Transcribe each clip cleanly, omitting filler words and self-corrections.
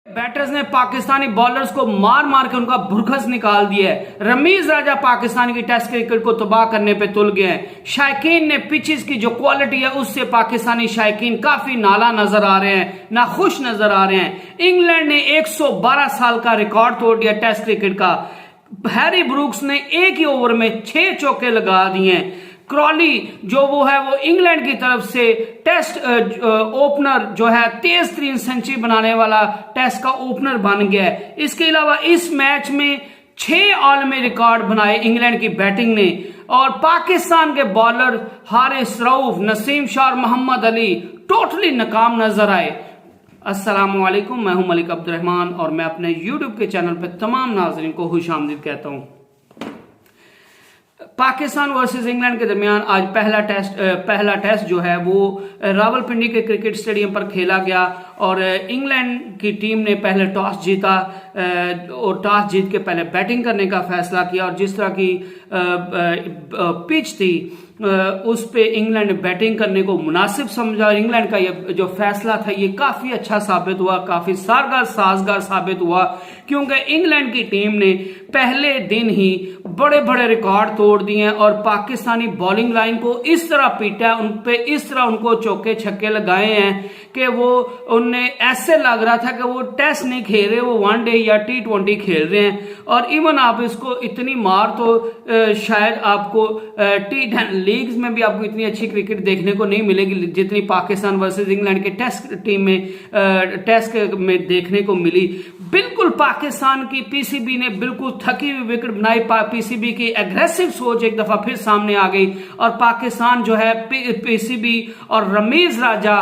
Batters ने Pakistani bowlers को मार मार के उनका भुरखस निकाल दिया है। रमीज राजा पाकिस्तान की टेस्ट क्रिकेट को तबाह करने पे तुल गए हैं। शायकीन ने पिचेस की जो क्वालिटी है उससे पाकिस्तानी शायकीन काफी नाला नजर आ रहे हैं, नाखुश नजर आ रहे हैं। इंग्लैंड ने 112 साल का रिकॉर्ड तोड़ दिया टेस्ट क्रिकेट का। हैरी ब्रूक्स ने एक ही ओवर में 6 चौके लगा दिए हैं। क्रॉली जो वो इंग्लैंड की तरफ से टेस्ट ओपनर जो है तेज तरीन सेंचुरी बनाने वाला टेस्ट का ओपनर बन गया है। इसके अलावा इस मैच में 6 आलमी रिकॉर्ड बनाए इंग्लैंड की बैटिंग ने। और पाकिस्तान के बॉलर हारिस रऊफ, नसीम शाह और मोहम्मद अली टोटली नाकाम नजर आए। अस्सलाम वालेकुम, मैं हूं मलिक अब्दुर्रहमान और मैं अपने यूट्यूब के चैनल पर तमाम नाज़रीन को खुशामदीद कहता हूं। पाकिस्तान वर्सेस इंग्लैंड के दरमियान आज पहला टेस्ट जो है वो रावलपिंडी के क्रिकेट स्टेडियम पर खेला गया और इंग्लैंड की टीम ने पहले टॉस जीता और टॉस जीत के पहले बैटिंग करने का फैसला किया। और जिस तरह की पिच थी उस पे इंग्लैंड ने बैटिंग करने को मुनासिब समझा और इंग्लैंड का ये जो फैसला था ये काफी अच्छा साबित हुआ, काफी साजगार साबित हुआ, क्योंकि इंग्लैंड की टीम ने पहले दिन ही बड़े बड़े रिकॉर्ड तोड़ दिए हैं और पाकिस्तानी बॉलिंग लाइन को इस तरह पीटा, उन पे इस तरह उनको चौके छक्के लगाए हैं कि वो उन्हें ऐसे लग रहा था कि वो टेस्ट नहीं खेल रहे, वो वनडे या T20 खेल रहे हैं। और इवन आप इसको इतनी मार तो शायद आपको T10 लीग्स में भी आपको इतनी अच्छी क्रिकेट देखने को नहीं मिलेगी जितनी पाकिस्तान वर्सेस इंग्लैंड के टेस्ट टीम में टेस्ट में देखने को मिली। बिल्कुल पाकिस्तान की पीसीबी ने बिल्कुल थकी हुई विकेट बनाई। पीसीबी की एग्रेसिव सोच एक दफा फिर सामने आ गई और पाकिस्तान जो है पीसीबी और रमीज राजा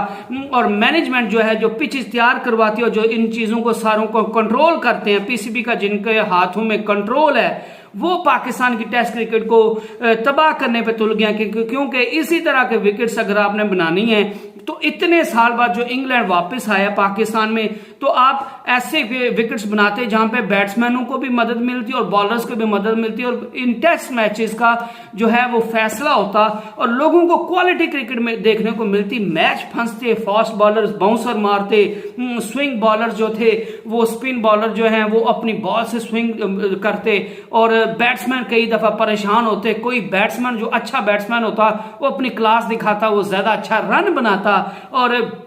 और मैनेजमेंट जो है जो पिचेस तैयार करवाती है और जो इन चीजों को सारों को कंट्रोल करते हैं, पीसीबी का जिनके हाथों में कंट्रोल है, वो पाकिस्तान की टेस्ट क्रिकेट को तबाह करने पे तुल गया। क्योंकि इसी तरह के विकेट्स अगर आपने बनानी है तो इतने साल बाद जो इंग्लैंड वापस आया पाकिस्तान में तो आप ऐसे विकेट्स बनाते जहां पे बैट्समैनों को भी मदद मिलती और बॉलर्स को भी मदद मिलती और इन टेस्ट मैचेस का जो है वो फैसला होता और लोगों को क्वालिटी क्रिकेट में देखने को मिलती। मैच फंसते, फास्ट बॉलर्स बाउंसर मारते, स्विंग बॉलर जो थे वो स्पिन बॉलर जो है वो अपनी बॉल से स्विंग करते और बैट्समैन कई दफा परेशान होते। कोई बैट्समैन जो अच्छा बैट्समैन होता वो अपनी क्लास दिखाता, वो ज्यादा अच्छा रन बनाता और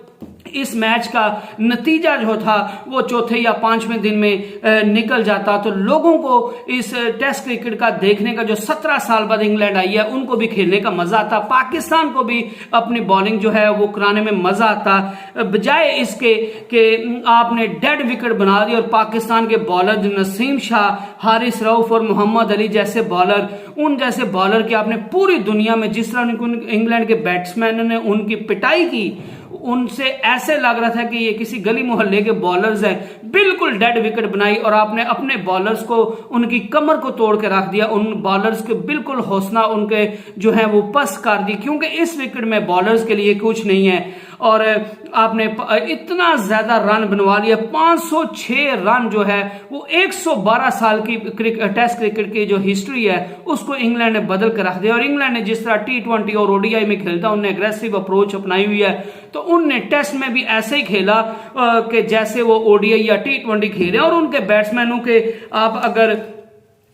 इस मैच का नतीजा जो था वो चौथे या 5वें दिन में निकल जाता। तो लोगों को इस टेस्ट क्रिकेट का देखने का जो 17 साल बाद इंग्लैंड आई है उनको भी खेलने का मजा आता, पाकिस्तान को भी अपनी बॉलिंग जो है वो कराने में मजा आता, बजाय इसके कि आपने डेड विकेट बना दी। और पाकिस्तान के बॉलर नसीम शाह, हारिस रऊफ और मोहम्मद अली जैसे बॉलर, उन जैसे बॉलर की आपने पूरी दुनिया में जिस तरह इंग्लैंड के बैट्समैन ने उनकी पिटाई की, उनसे ऐसे लग रहा था कि ये किसी गली मोहल्ले के बॉलर्स हैं। बिल्कुल डेड विकेट बनाई और आपने अपने बॉलर्स को उनकी कमर को तोड़ के रख दिया। उन बॉलर्स के बिल्कुल हौसला उनके जो है वो पस्त कर दी, क्योंकि इस विकेट में बॉलर्स के लिए कुछ नहीं है। और आपने इतना ज्यादा रन बनवा लिया, 506 रन जो है वो 112 साल की टेस्ट क्रिकेट की जो हिस्ट्री है उसको इंग्लैंड ने बदल कर रख दिया। और इंग्लैंड ने जिस तरह T20 और ODI में खेलता उन्होंने एग्रेसिव अप्रोच अपनाई हुई है, तो उनने टेस्ट में भी ऐसे ही खेला कि जैसे वो ODI या T20 खेले। और उनके बैट्समैनों के आप अगर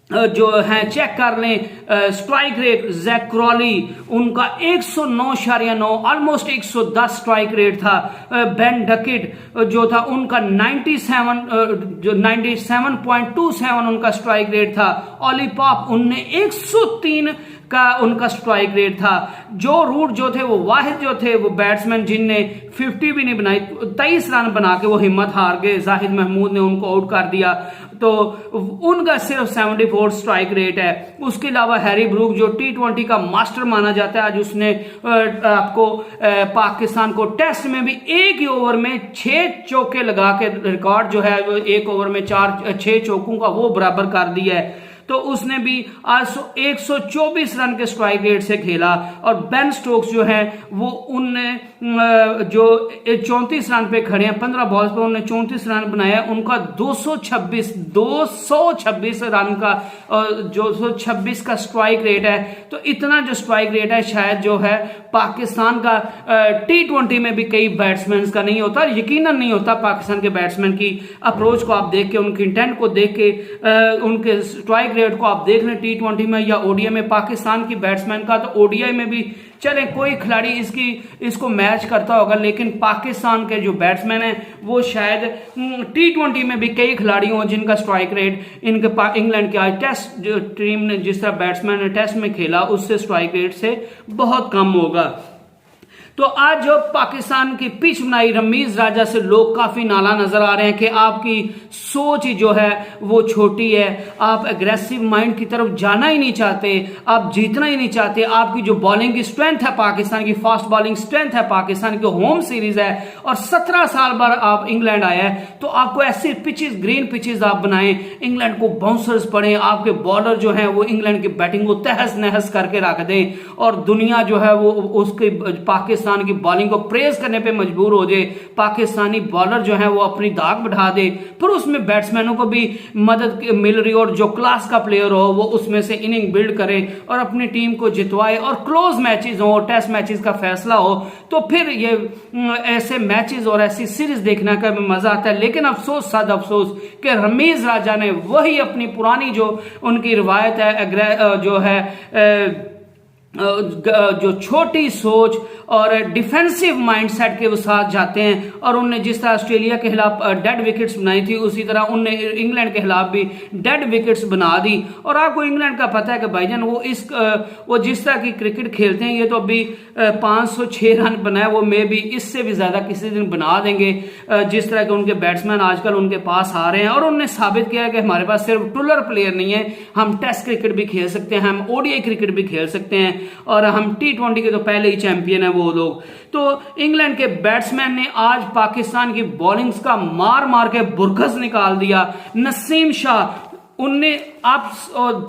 जो है चेक कर लें स्ट्राइक रेट, जैक क्रॉली उनका 109.9 ऑलमोस्ट 110 स्ट्राइक रेट था। बेन डकेट जो था उनका 97.27 उनका स्ट्राइक रेट था। ऑली पॉप उनने 103 का उनका स्ट्राइक रेट था। जो रूट जो थे वो वाहिद जो थे वो बैट्समैन जिनने 50 भी नहीं बनाई, 23 रन बना के वो हिम्मत हार गए। जाहिद महमूद ने उनको आउट कर दिया तो उनका सिर्फ 74 स्ट्राइक रेट है। उसके अलावा हैरी ब्रूक जो T20 का मास्टर माना जाता है, आज उसने आपको पाकिस्तान को टेस्ट में भी एक ही ओवर में 6 चौके लगा के रिकॉर्ड जो है वो एक ओवर में 6 चौकों का वो बराबर कर दिया है। तो उसने भी आज 124 रन के स्ट्राइक रेट से खेला। और बेन स्टोक्स जो है वो उनने जो 34 रन पे खड़े हैं, 15 बॉल्स पे उन्होंने 34 रन बनाया। उनका 226 रन का 226 का स्ट्राइक रेट है। तो इतना जो स्ट्राइक रेट है शायद जो है पाकिस्तान का T20 में भी कई बैट्समैन का नहीं होता, यकीनन नहीं होता। पाकिस्तान के बैट्समैन की अप्रोच को आप देख के, उनके इंटेंट को देख के, उनके स्ट्राइक रेट को आप देख लें T20 में या ओडीआई में पाकिस्तान की बैट्समैन का, तो ओडीआई में भी चले कोई खिलाड़ी इसको मैच करता होगा, लेकिन पाकिस्तान के जो बैट्समैन हैं वो शायद T20 में भी कई खिलाड़ी हों जिनका स्ट्राइक रेट इंग्लैंड के आज टेस्ट जो टीम ने जिस तरह बैट्समैन ने टेस्ट में खेला उससे स्ट्राइक रेट से बहुत कम होगा। तो आज जो पाकिस्तान की पिच बनाई रमीज राजा से लोग काफी नाला नजर आ रहे हैं कि आपकी सोच ही जो है वो छोटी है, आप एग्रेसिव माइंड की तरफ जाना ही नहीं चाहते, आप जीतना ही नहीं चाहते। आपकी जो बॉलिंग की स्ट्रेंथ है, पाकिस्तान की फास्ट बॉलिंग स्ट्रेंथ है, पाकिस्तान की होम सीरीज है और 17 साल बाद आप इंग्लैंड आए हैं, तो आपको ऐसे पिचेस, ग्रीन पिचेस आप बनाएं, इंग्लैंड को बाउंसर्स पड़े, आपके बॉलर जो है वो इंग्लैंड की बैटिंग को तहस नहस करके रख दें और दुनिया जो है वो उसके पाकिस्तान की बॉलिंग को प्रेज करने पे मजबूर हो जाए, पाकिस्तानी बॉलर जो है वो अपनी दाग बढ़ा दे, फिर उसमें बैट्समैनों को भी मदद मिल रही और जो क्लास का प्लेयर हो वो उसमें से इनिंग बिल्ड करे और अपनी टीम को जितवाए और क्लोज मैचेस हो, टेस्ट मैचेस का फैसला हो, तो फिर ये ऐसे मैचेस और ऐसी सीरीज देखने का मजा आता है। लेकिन अफसोस, सद अफसोस कि रमीज राजा ने वही अपनी पुरानी जो उनकी रिवायत है जो है जो छोटी सोच और डिफेंसिव माइंडसेट के साथ जाते हैं और उनने जिस तरह ऑस्ट्रेलिया के खिलाफ डेड विकेट्स बनाई थी उसी तरह उनने इंग्लैंड के खिलाफ भी डेड विकेट्स बना दी। और आपको इंग्लैंड का पता है कि भाईजान वो जिस तरह की क्रिकेट खेलते हैं, ये तो अभी 506 रन बनाए, वो मे भी इससे भी ज्यादा किसी दिन बना देंगे जिस तरह के उनके बैट्समैन आजकल उनके पास आ रहे हैं। और उन्होंने साबित किया कि हमारे पास सिर्फ टूलर प्लेयर नहीं है, हम टेस्ट क्रिकेट भी खेल सकते हैं, हम ओडीआई क्रिकेट भी खेल सकते हैं और हम T20 के तो पहले ही चैंपियन है वो लोग। तो इंग्लैंड के बैट्समैन ने आज पाकिस्तान की बॉलिंग्स का मार मार के बुरकस निकाल दिया। नसीम शाह उनने आप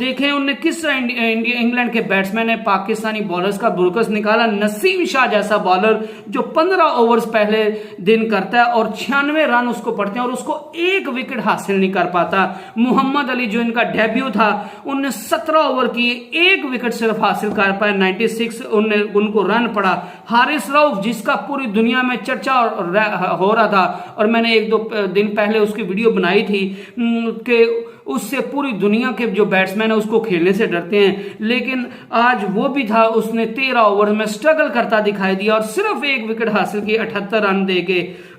देखें उनने किस इंग्लैंड के बैट्समैन ने पाकिस्तानी बॉलर्स का बुरकस निकाला। नसीम शाह जैसा बॉलर जो 15 ओवर्स पहले दिन करता है और 96 रन उसको पड़ते हैं और उसको एक विकेट हासिल नहीं कर पाता। मोहम्मद अली जो इनका डेब्यू था, उनने 17 ओवर किए, एक विकेट सिर्फ हासिल कर पाए, 96 उनको रन पड़ा। हारिस रऊफ जिसका पूरी दुनिया में चर्चा हो रहा था और मैंने 1-2 दिन पहले उसकी वीडियो बनाई थी कि उससे पूरी दुनिया के जो बैट्समैन है उसको खेलने से डरते हैं, लेकिन आज वो भी था, उसने 13 ओवर में स्ट्रगल करता दिखाई दिया और सिर्फ एक विकेट हासिल की 78 रन देके।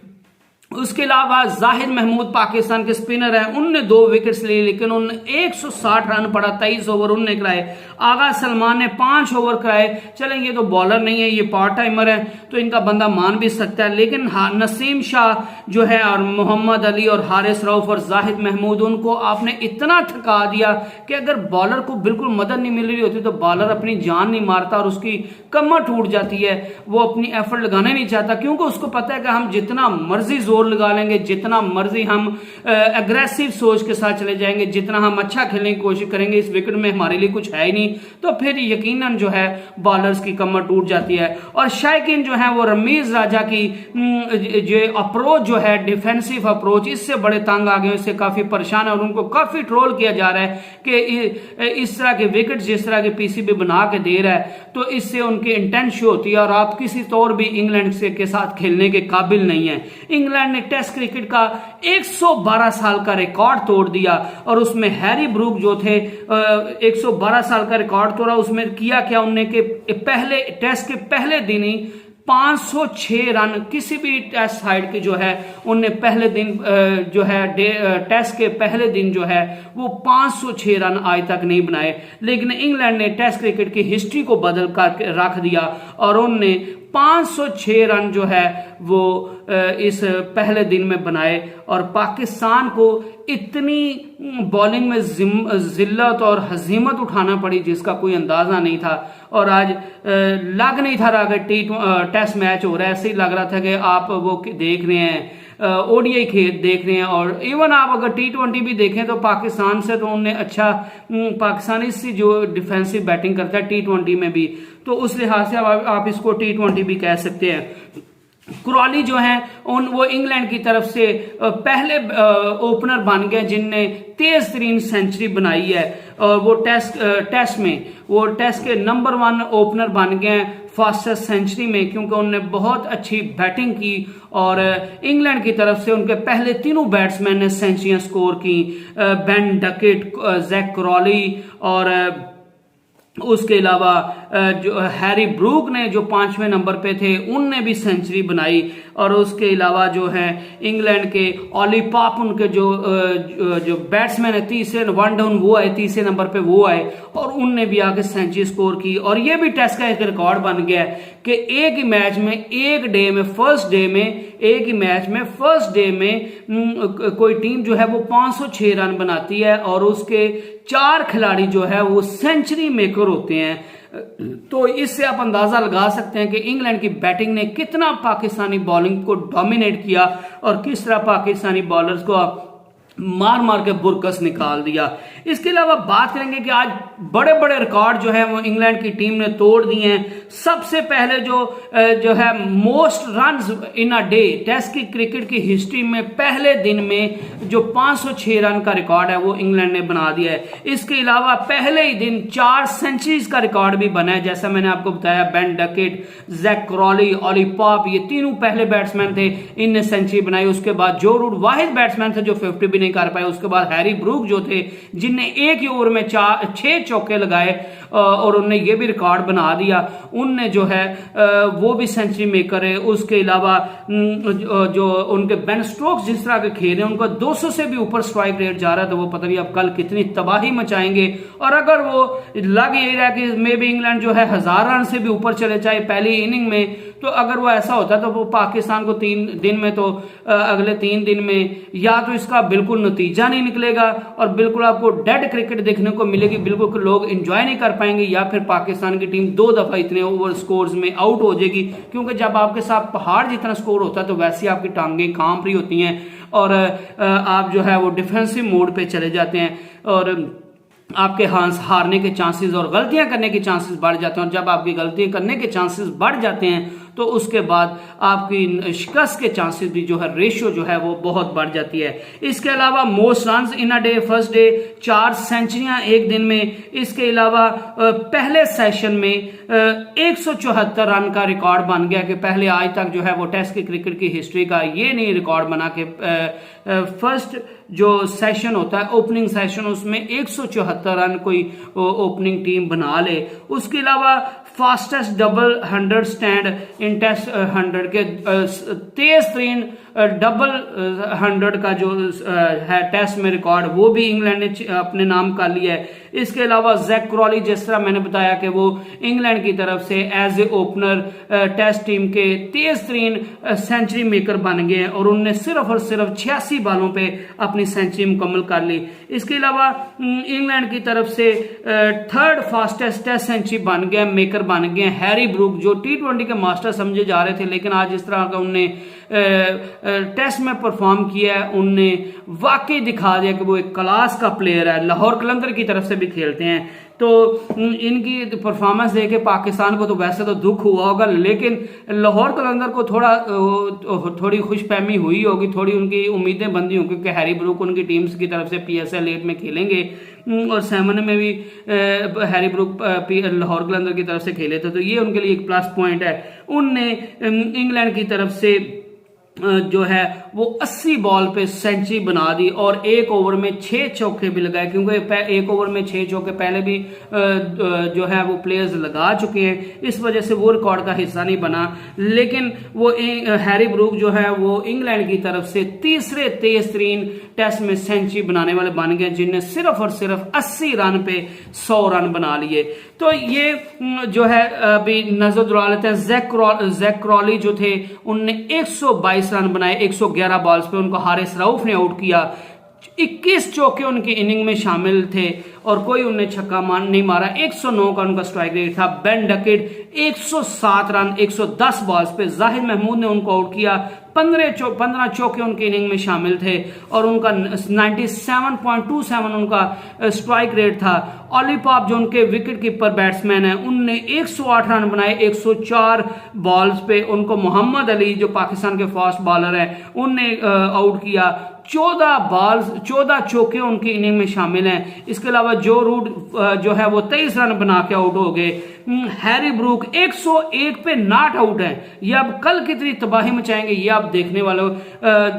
उसके अलावा जाहिद महमूद पाकिस्तान के स्पिनर हैं, उनने 2 विकेट्स लिए लेकिन उन्होंने 160 रन पड़ा, 23 ओवर उनने कराए। आगा सलमान ने 5 ओवर कराए। चलें ये तो बॉलर नहीं है, ये पार्ट टाइमर है तो इनका बंदा मान भी सकता है, लेकिन नसीम शाह जो है और मोहम्मद अली और हारिस रऊफ और जाहिद महमूद, उनको आपने इतना थका दिया कि अगर बॉलर को बिल्कुल मदद नहीं मिल रही होती तो बॉलर अपनी जान नहीं मारता और उसकी कमर टूट जाती है, वो अपनी एफर्ट लगाना नहीं चाहता क्योंकि उसको पता है कि हम जितना मर्जी जोर लगा लेंगे, जितना मर्जी हम एग्रेसिव सोच के साथ चले जाएंगे, जितना हम अच्छा खेलने की कोशिश करेंगे, इस विकेट में हमारे लिए कुछ है ही नहीं, तो फिर यकीनन जो है बॉलर्स की कमर टूट जाती है। और शायकीन जो है वो रमीज राजा की जो अप्रोच जो है डिफेंसिव अप्रोच, इससे बड़े तंग आ गए, इससे काफी परेशान है और उनको काफी ट्रोल किया जा रहा है कि इस तरह के विकेट जिस तरह के पीसीबी बना के दे रहा है तो इससे उनकी इंटेंट शो होती है और आप किसी तौर भी इंग्लैंड से के साथ खेलने के काबिल नहीं है। इंग्लैंड ने टेस्ट क्रिकेट का 112 साल का रिकॉर्ड तोड़ दिया और उसमें हैरी ब्रूक जो थे 112 साल का रिकॉर्ड तोड़ा। उसमें किया क्या उनने कि पहले टेस्ट के पहले दिन ही 506 रन किसी भी टेस्ट साइड के जो है उनने पहले दिन जो है टेस्ट के पहले दिन जो है वो 506 रन आज तक नहीं बनाए, लेकिन इंग्लैंड ने टेस्ट क्रिकेट की हिस्ट्री को बदल कर रख दिया और उनने 506 रन जो है वो इस पहले दिन में बनाए और पाकिस्तान को इतनी बॉलिंग में जिल्लत और हजीमत उठाना पड़ी जिसका कोई अंदाजा नहीं था। और आज लग नहीं था रहा कि टेस्ट मैच हो रहा है, ऐसे ही लग रहा था कि आप वो देख रहे हैं ओडीआई खेल देख रहे हैं, और इवन आप अगर T20 भी देखें तो पाकिस्तान से तो उन्हें अच्छा, पाकिस्तानी सी जो डिफेंसिव बैटिंग करता है T20 में भी, तो उस लिहाज से आप इसको T20 भी कह सकते हैं। क्रॉली जो है वो इंग्लैंड की तरफ से पहले ओपनर बन गए जिनने तेज तरीन सेंचुरी बनाई है, और वो टेस्ट के नंबर 1 ओपनर बन गए फास्टेस्ट सेंचुरी में, क्योंकि उन्होंने बहुत अच्छी बैटिंग की और इंग्लैंड की तरफ से उनके पहले तीनों बैट्समैन ने सेंचुरियां स्कोर की, बेन डकेट, जैक क्रॉली और उसके अलावा जो हैरी ब्रूक ने जो 5वें नंबर पे थे उनने भी सेंचुरी बनाई, और उसके अलावा जो है इंग्लैंड के ऑली पॉप उनके जो बैट्समैन है तीसरे वन डाउन वो आए, तीसरे नंबर पे वो आए और उनने भी आके सेंचुरी स्कोर की। और ये भी टेस्ट का एक रिकॉर्ड बन गया है कि एक ही मैच में फर्स्ट डे में कोई टीम जो है वो 506 रन बनाती है और उसके 4 खिलाड़ी जो है वो सेंचुरी मेकर होते हैं। तो इससे आप अंदाजा लगा सकते हैं कि इंग्लैंड की बैटिंग ने कितना पाकिस्तानी बॉलिंग को डोमिनेट किया और किस तरह पाकिस्तानी बॉलर्स को मार मार के बुरकस निकाल दिया। इसके अलावा बात करेंगे कि आज बड़े बड़े रिकॉर्ड जो है वो इंग्लैंड की टीम ने तोड़ दिए हैं। सबसे पहले जो है most runs in a day test की क्रिकेट की हिस्ट्री में पहले दिन में जो 506 रन का रिकॉर्ड है वो इंग्लैंड ने बना दिया है। इसके अलावा पहले ही दिन 4 सेंचुरीज का रिकॉर्ड भी बना है, जैसा मैंने आपको बताया Ben Duckett, Jack Crawley, Ollie Pope, ये तीनों पहले बैट्समैन थे, इनने सेंचुरी बनाई। उसके बाद जो रूट वाहिद बैट्समैन थे जो 50 भी नहीं कर पाए। उसके बाद हैरी ब्रूक जो थे जिनने एक ही ओवर में 6 चौके लगाए और उन्होंने ये भी रिकॉर्ड बना दिया, उनने जो है वो भी सेंचुरी मेकर है। उसके अलावा जो उनके बेन स्टोक्स जिस तरह के खेल रहे हैं उनका 200 से भी ऊपर स्ट्राइक रेट जा रहा है, तो वो पता नहीं अब कल कितनी तबाही मचाएंगे। और अगर वो लग यही रहा कि मे भी इंग्लैंड जो है 1000 रन से भी ऊपर चले जाए पहली इनिंग में, तो अगर वो ऐसा होता तो वो पाकिस्तान को 3 दिन में तो अगले 3 दिन में या तो इसका बिल्कुल नतीजा नहीं निकलेगा और बिल्कुल आपको डेड क्रिकेट देखने को मिलेगी, बिल्कुल लोग एंजॉय नहीं कर पाएंगे, या फिर पाकिस्तान की टीम 2 दफा इतने ओवर स्कोर्स में आउट हो जाएगी। क्योंकि जब आपके साथ पहाड़ जितना स्कोर होता है तो वैसे आपकी टांगें कांप रही होती हैं और आप जो है वो डिफेंसिव मोड पे चले जाते हैं और आपके हारने के चांसेस और गलतियां करने के चांसेस बढ़ जाते हैं। और जब आपकी गलतियां करने के चांसेस बढ़ जाते हैं तो उसके बाद आपकी शिकस्त के चांसेस भी जो है रेशियो जो है वो बहुत बढ़ जाती है। इसके अलावा most runs in a day first day 4 सेंचुरियां एक दिन में। इसके अलावा पहले सेशन में 174 रन का रिकॉर्ड बन गया कि पहले आज तक जो है वो टेस्ट की क्रिकेट की हिस्ट्री का ये नहीं रिकॉर्ड बना कि फर्स्ट जो सेशन होता है ओपनिंग सेशन उसमें 174 रन कोई ओपनिंग टीम बना ले। उसके अलावा fastest double 100 stand in test 100 के तेज तरीन डबल 100 का जो है टेस्ट में रिकॉर्ड वो भी इंग्लैंड ने अपने नाम कर लिया है। इसके अलावा जैक क्रॉली जिस तरह मैंने बताया कि वो इंग्लैंड की तरफ से as a opener test team के तेज तरीन सेंचुरी मेकर बन गए हैं और उनने सिर्फ और सिर्फ 86 बालों पे अपनी सेंचुरी मुकम्मल कर ली। इसके अलावा इंग्लैंड की तरफ से 3rd फास्टेस्ट टेस्ट सेंचुरी बन गए मेकर बन गए हैरी ब्रूक, जो T20 के मास्टर समझे जा रहे थे, लेकिन आज इस तरह का उनने टेस्ट में परफॉर्म किया है, उनने वाकई दिखा दिया कि वो एक क्लास का प्लेयर है। लाहौर कलंदर की तरफ से भी खेलते हैं, तो इनकी परफॉर्मेंस देख के पाकिस्तान को तो वैसे तो दुख हुआ होगा, लेकिन लाहौर कलंदर को थोड़ी खुशफहमी हुई होगी, थोड़ी उनकी उम्मीदें बंधी होंगी कि हैरी ब्रूक उनकी टीम्स की तरफ से PSL 8 में खेलेंगे और 7 में भी हैरी ब्रूक लाहौर कलंदर की तरफ से खेले थे, तो ये उनके लिए एक प्लस पॉइंट है। उनने इंग्लैंड की तरफ से जो है वो 80 बॉल पे सेंचुरी बना दी और एक ओवर में 6 चौके भी लगाए, क्योंकि एक ओवर में 6 चौके पहले भी जो है वो प्लेयर्स लगा चुके हैं, इस वजह से वो रिकॉर्ड का हिस्सा नहीं बना। लेकिन वो हैरी ब्रूक जो है वो इंग्लैंड की तरफ से तीसरे तेज तरीन टेस्ट में सेंचुरी बनाने वाले बन गए, जिनने सिर्फ और सिर्फ 80 रन पे 100 रन बना लिए। तो ये जो है अभी नजर दुरा लेते हैं। जैक क्रॉली जो थे उनने 122 रन बनाए 111 बॉल्स पे, उनको हारिस रऊफ ने आउट किया। 21 चौके उनकी इनिंग में शामिल थे और कोई उन्हें छक्का नहीं मारा। 109 का उनका स्ट्राइक रेट था। बेन डकेट 107 रन 110 बॉल्स पे। जाहिद महमूद ने उनको आउट किया। 15 चौके उनकी इनिंग में शामिल थे और उनका 97.27 उनका स्ट्राइक रेट था। ऑली पॉप जो उनके विकेट कीपर बैट्समैन हैं, उनने 108 रन बनाए 104 बॉल्स पे। उनको मोहम्मद अली जो पाकिस्तान के फास्ट बॉलर हैं, उनने आउट किया। 14 चौके उनकी इनिंग में शामिल हैं। इसके अलावा जो रूट जो है वो 23 रन बना के आउट हो गए। हैरी ब्रूक 101 पे नॉट आउट है। ये अब कल कितनी तबाही मचाएंगे ये आप देखने वालों,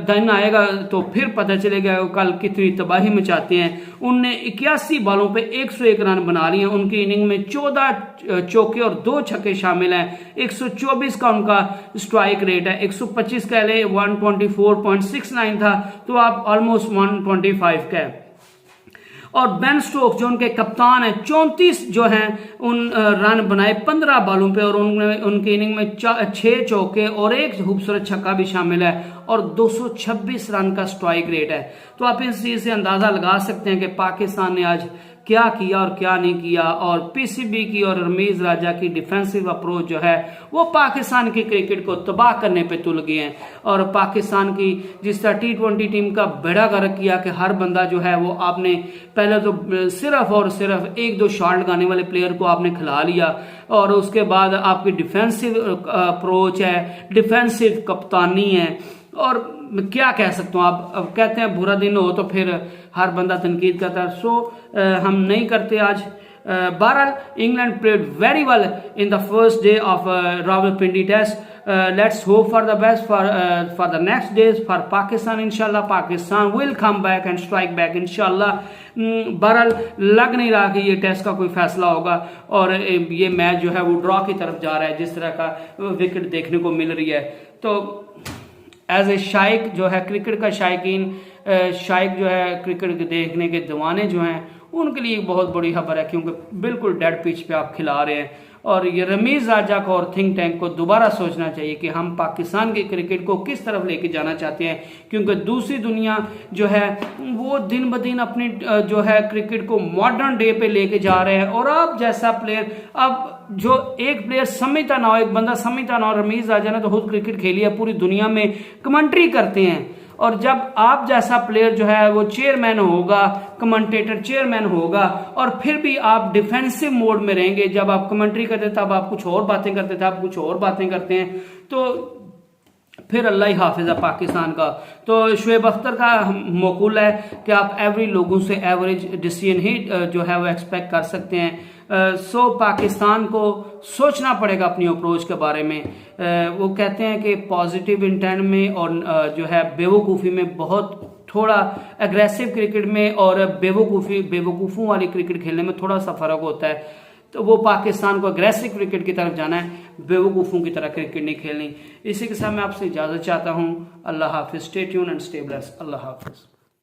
दिन आएगा तो फिर पता चलेगा कल कितनी तबाही मचाते हैं। उनने 81 बॉलों पे 101 रन बना लिए। उनकी इनिंग में 14 चौके और 2 छक्के शामिल हैं। 124 का उनका स्ट्राइक रेट है। 125 कह ले 124.69 था, तो आप ऑलमोस्ट 125 का है। और बेन स्टोक्स जो उनके कप्तान हैं, 34 जो हैं उन रन बनाए 15 बॉलों पे और उनकी इनिंग में 6 चौके और 1 खूबसूरत छक्का भी शामिल है और 226 रन का स्ट्राइक रेट है। तो आप इस चीज से अंदाजा लगा सकते हैं कि पाकिस्तान ने आज क्या किया और क्या नहीं किया। और पीसीबी की और रमीज राजा की डिफेंसिव अप्रोच जो है वो पाकिस्तान की क्रिकेट को तबाह करने पे तुल गए हैं। और पाकिस्तान की जिस तरह T20 टीम का बेड़ा गर्क किया कि हर बंदा जो है वो आपने पहले तो सिर्फ और सिर्फ 1-2 शॉट लगाने वाले प्लेयर को आपने खिला लिया और उसके बाद आपकी डिफेंसिव अप्रोच है, डिफेंसिव कप्तानी है। और क्या कह सकता हूँ, आप अब कहते हैं बुरा दिन हो तो फिर हर बंदा तनकीद करता है। सो हम नहीं करते आज। बहरहाल England played very well in the first day of Rawalpindi test. Let's hope for the best for the next days for Pakistan. इंशाल्लाह Pakistan will come back and strike back इंशाल्लाह। बहरहाल लग नहीं रहा कि ये टेस्ट का कोई फैसला होगा और ये मैच जो है वो ड्रॉ की तरफ जा रहा है जिस तरह का विकेट देखने को मिल रही है। तो एज ए शाइक जो है क्रिकेट का शायकीन, शाइक जो है क्रिकेट देखने के दीवाने जो हैं, उनके लिए बहुत बड़ी खबर है क्योंकि बिल्कुल डेड पिच पे आप खिला रहे हैं। और ये रमीज राजा को और थिंक टैंक को दोबारा सोचना चाहिए कि हम पाकिस्तान के क्रिकेट को किस तरफ लेके जाना चाहते हैं, क्योंकि दूसरी दुनिया जो है वो दिन ब दिन अपनी जो है क्रिकेट को मॉडर्न डे पे लेके जा रहे हैं। और आप जैसा प्लेयर, अब जो एक प्लेयर समझता ना हो, एक बंदा समझता ना हो, रमीज राजा ने तो खुद क्रिकेट खेली है, पूरी दुनिया में कमेंट्री करते हैं। और जब आप जैसा प्लेयर जो है वो चेयरमैन होगा, कमेंटेटर चेयरमैन होगा और फिर भी आप डिफेंसिव मोड में रहेंगे, जब आप कमेंट्री करते तब आप कुछ और बातें करते थे, आप कुछ और बातें करते हैं, तो फिर अल्लाह ही हाफिज है पाकिस्तान का। तो शुएब अख्तर का मकूल है कि आप एवरी लोगों से एवरेज डिसीजन ही जो है वो एक्सपेक्ट कर सकते हैं। सो पाकिस्तान को सोचना पड़ेगा अपनी अप्रोच के बारे में। वो कहते हैं कि पॉजिटिव इंटेंट में और जो है बेवकूफ़ी में बहुत थोड़ा एग्रेसिव क्रिकेट में और बेवकूफ़ों वाली क्रिकेट खेलने में थोड़ा सा फर्क होता है। तो वो पाकिस्तान को एग्रेसिव क्रिकेट की तरफ जाना है, बेवकूफ़ों की तरह क्रिकेट नहीं खेलनी। इसी के साथ मैं आपसे इजाज़त चाहता हूँ। अल्लाह हाफिज़। Stay tune and stay blessed. अल्लाह हाफिज़।